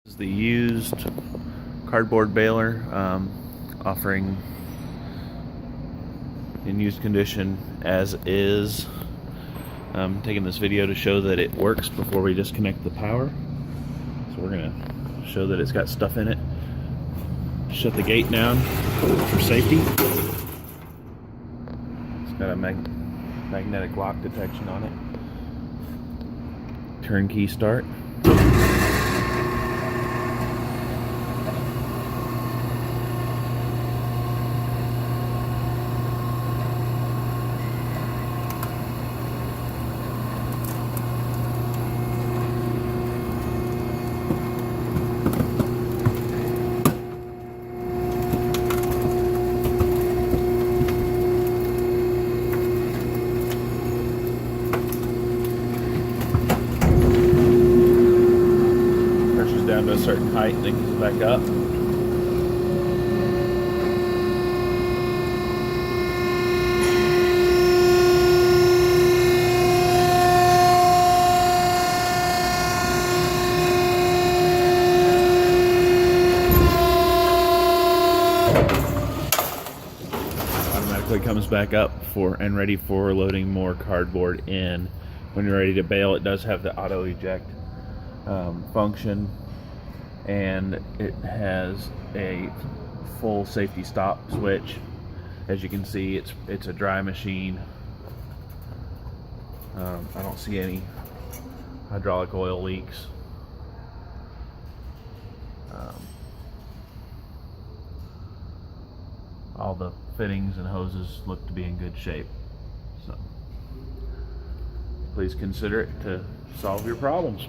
This is the used cardboard baler, offering in used condition as is. I'm taking this video to show that it works before we disconnect the power. So we're gonna show that it's got stuff in it. Shut the gate down for safety. It's got a magnetic lock detection on it. Turnkey start. Down to a certain height and then comes back up. Automatically comes back up and ready for loading more cardboard in. When you're ready to bale, it does have the auto eject function, and it has a full safety stop switch. As you can see, it's a dry machine. I don't see any hydraulic oil leaks. All the fittings and hoses look to be in good shape. So please consider it to solve your problems.